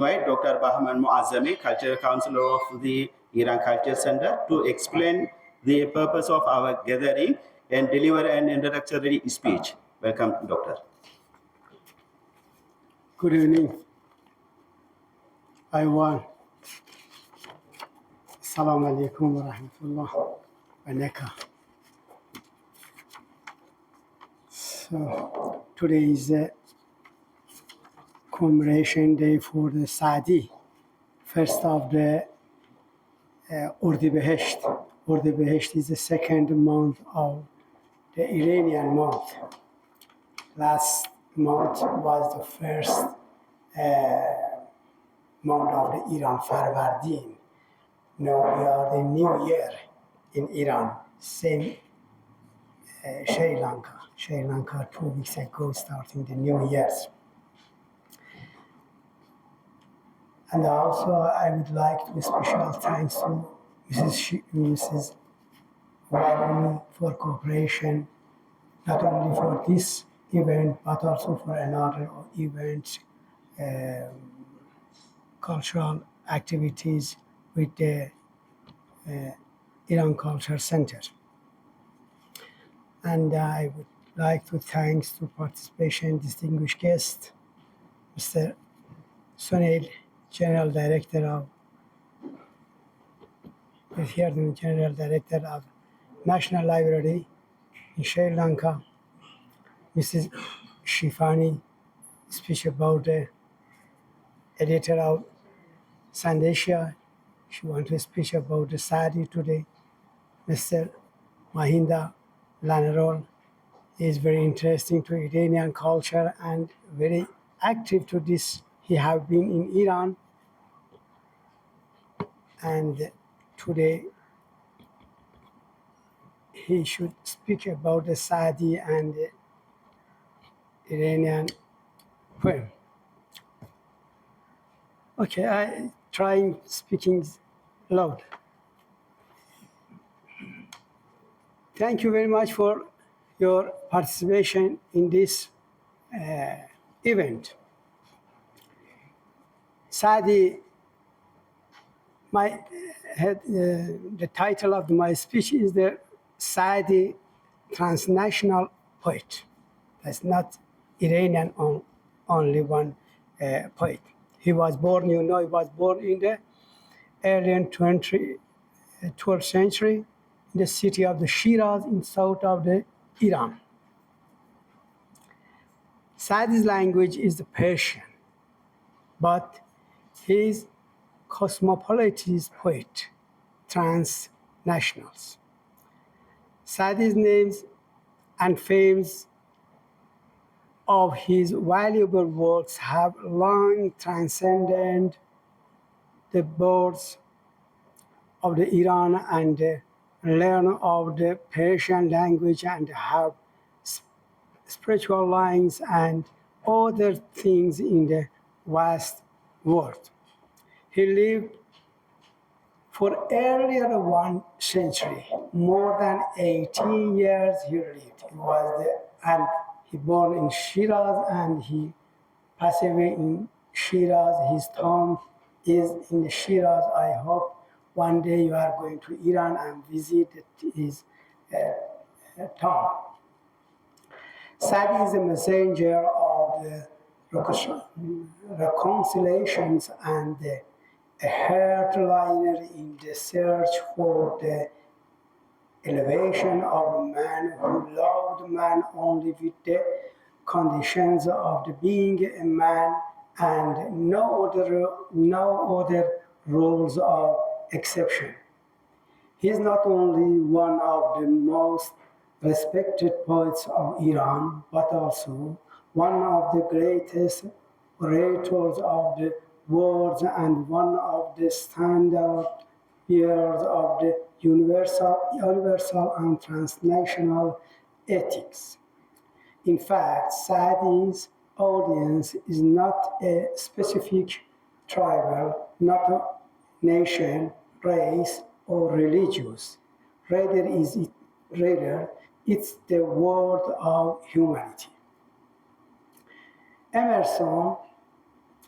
Invite Dr. Bahman Moazami, Cultural Counsellor of the Iran Culture Center, to explain the purpose of our gathering and deliver an introductory speech. Welcome, Doctor. Good evening. Aywan. Assalamu alaikum wa rahmatullah wa barakatuh. So, today is a commemoration day for the Saadi, first of the ofthe. Ofthe is the second month of the Iranian month. Last month was the first month of the Iran Farvardin. Now we are the new year in Iran, same Sri Lanka. Sri Lanka 2 weeks ago starting the new years. And also I would like to special thanks to Mrs. Moazami for cooperation, not only for this event, but also for another event, cultural activities with the Iran Culture Center. And I would like to thanks to participation distinguished guest, Mr. Sunil, General Director of National Library in Sri Lanka, Mrs. Shifani, speech about the editor of Sandeshia. She wants to speak about the Saadi today. Mr. Mahinda Lanarol is very interesting to Iranian culture and very active to this. He have been in Iran, and today he should speak about the Saadi and the Iranian poem. Okay, I trying speaking loud. Thank you very much for your participation in this event. Saadi, the title of my speech is the Saadi transnational poet. That's not Iranian only one poet. He was born, he was born in the early 12th century in the city of the Shiraz in south of the Iran. Saadi's language is the Persian, but his cosmopolitan poet, transnationals. Saadi's names and fames of his valuable works have long transcended the borders of the Iran and learn of the Persian language and have spiritual lines and other things in the vast world. He lived for earlier 1 century, more than 18 years he lived. He born in Shiraz and he passed away in Shiraz. His tomb is in Shiraz. I hope one day you are going to Iran and visit his tomb. Saadi is a messenger of the reconciliations and a heartliner in the search for the elevation of a man who loved man only with the conditions of the being a man and no other rules of exception. He is not only one of the most respected poets of Iran, but also one of the greatest orators of the world and one of the standard bearers of the universal and transnational ethics. In fact, Saadi's audience is not a specific tribal, not a nation, race, or religious. Rather, it's the world of humanity. Emerson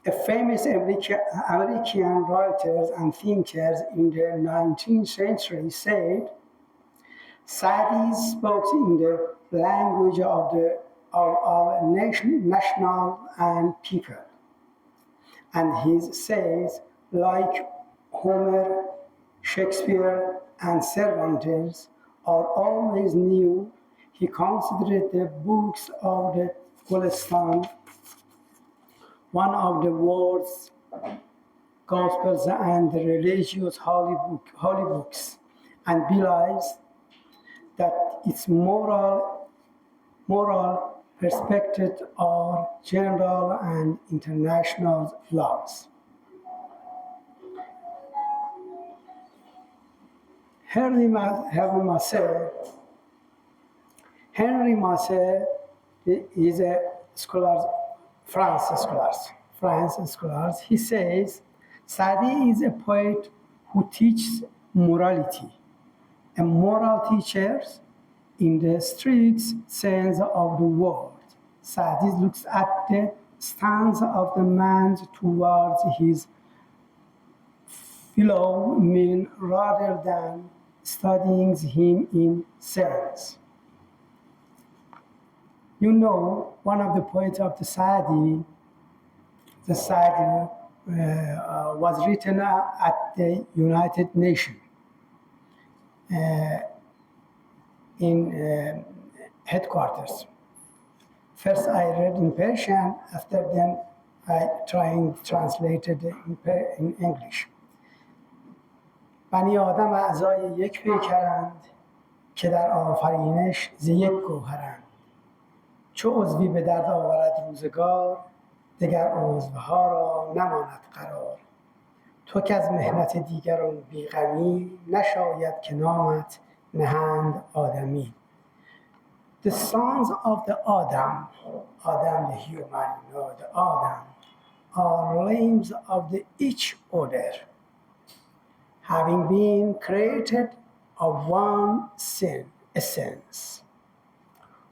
A famous American writers and thinkers in the 19th century said, Saadi spoke in the language of our national and people. And he says, like Homer, Shakespeare, and Cervantes are always new, he considered the books of the Golestan one of the world's gospels and the religious holy books, and believes that its moral perspectives are general and international laws. Henry Massey is a scholar, France scholars. He says, Saadi is a poet who teaches morality, a moral teacher in the strict sense of the word. Saadi looks at the stance of the man towards his fellow men rather than studying him in sense. You know, one of the poets of the Saadi was written at the United Nations in headquarters. First I read in Persian, after then I translated in English. بنی آدم اعضای یک پیکرند که در آفرینش ز یک گوهرند. چو عضوی به درد آورد روزگار دگر عضوها را نماند قرار. تو که از محنت دیگران بیغمی نشاید که نامت نهند آدمی. The sons of the Adam the human, the Adam, are limbs of the each other, having been created of one essence.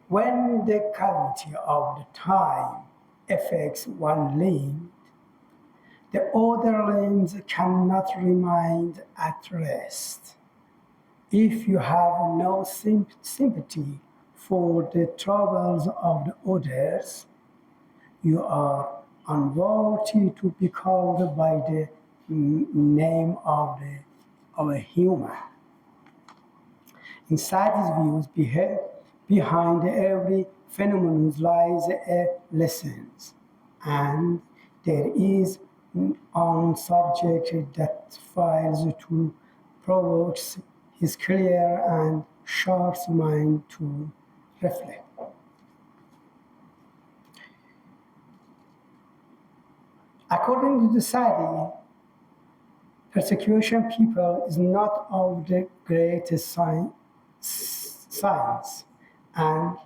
When the calamity of the time affects one limb, the other limbs cannot remain at rest. If you have no sympathy for the troubles of the others, you are unworthy to be called by the name of a human. In Saadi's views, behind every phenomenon lies a lesson, and there is one subject that fails to provoke his clear and sharp mind to reflect. According to the Saadi, persecution people is not of the greatest science, and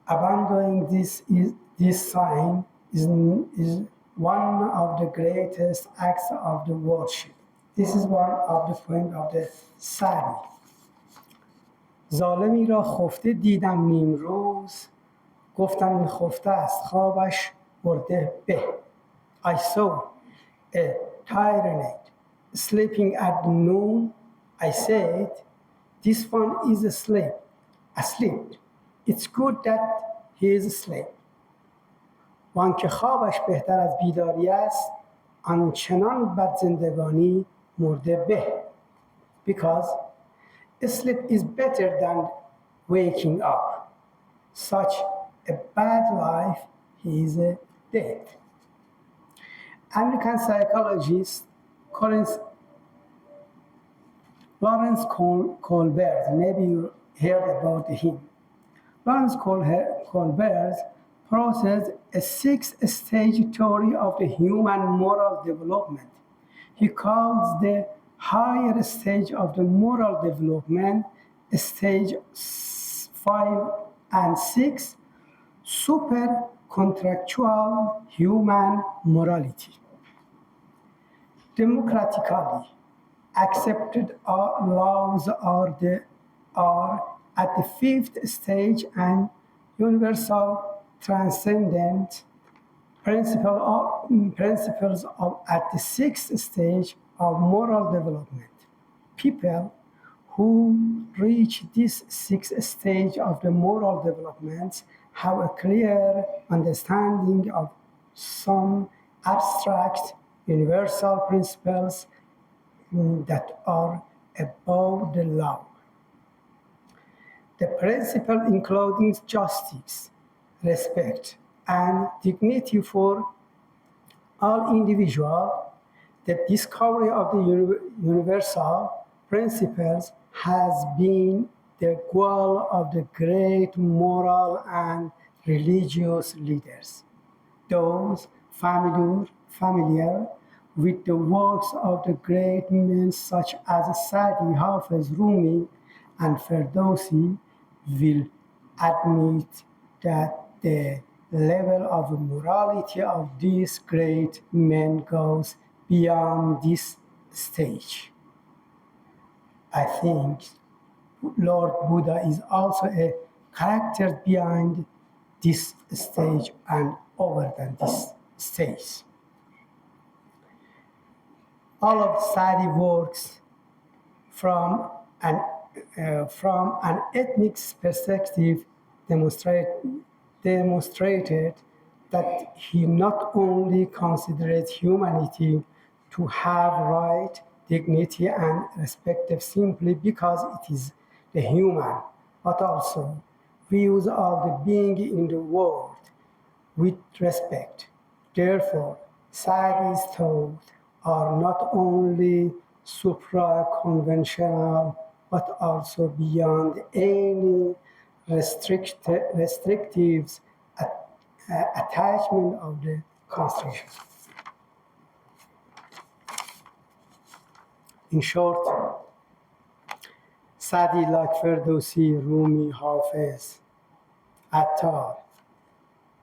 abandoning this sign is one of the greatest acts of the worship. This is one of the points of the Saadi. ظالمی را خفته دیدم نیمروز گفتم این خفته است خوابش برده به. I saw a tyrant sleeping at noon. I said, this one is asleep. It's good that he is asleep. وان که خوابش بهتر از بیداری است آنچنان بد زندگانی مرده به. Because sleep is better than waking up. Such a bad life, he is dead. American psychologist Lawrence Kohlberg, maybe you heard about him. Lawrence Kohlberg processed a 6-stage theory of the human moral development. He calls the higher stage of the moral development, stage 5 and 6, super-contractual human morality. Democratically accepted laws are at the 5th stage, and universal transcendent principles of at the sixth stage of moral development. People who reach this sixth stage of the moral development have a clear understanding of some abstract universal principles that are above the law. The principle including justice, respect, and dignity for all individuals, the discovery of the universal principles has been the goal of the great moral and religious leaders. Those familiar with the works of the great men such as Saadi, Hafiz, Rumi, and Ferdowsi will admit that the level of morality of these great men goes beyond this stage. I think Lord Buddha is also a character behind this stage and over than this stage. All of Saadi works from an ethnic perspective demonstrated that he not only considered humanity to have right, dignity, and respect simply because it is the human, but also views all the being in the world with respect. Therefore, Saadi's thoughts are not only supra-conventional, but also beyond any restrictive attachment of the Constitution. In short, Saadi, like Ferdowsi, Rumi, Hafiz, Attar,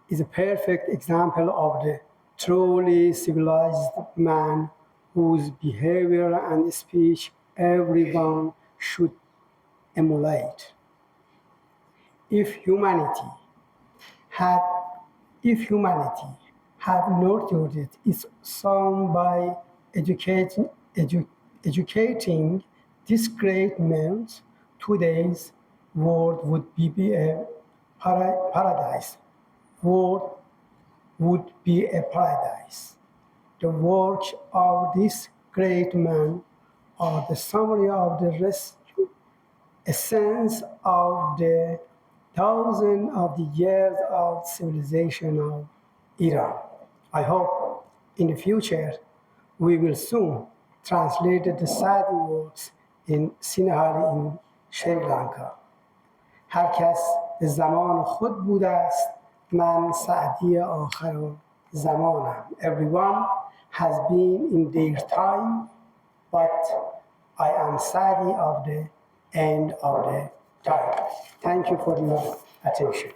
is a perfect example of the truly civilized man whose behavior and speech everyone should emulate. If humanity had nurtured its son by educating these great men, today's world would be a paradise. World would be a paradise. The works of this great man are the summary of the essence of the thousands of the years of civilization of Iran. I hope in the future we will soon translate the Saadi works in Sinhali in Sri Lanka. هر کس به زمان خود بوده است، من سعدی آخر زمانم. Everyone has been in their time, but I am Saadi of the end of the time. Thank you for your attention.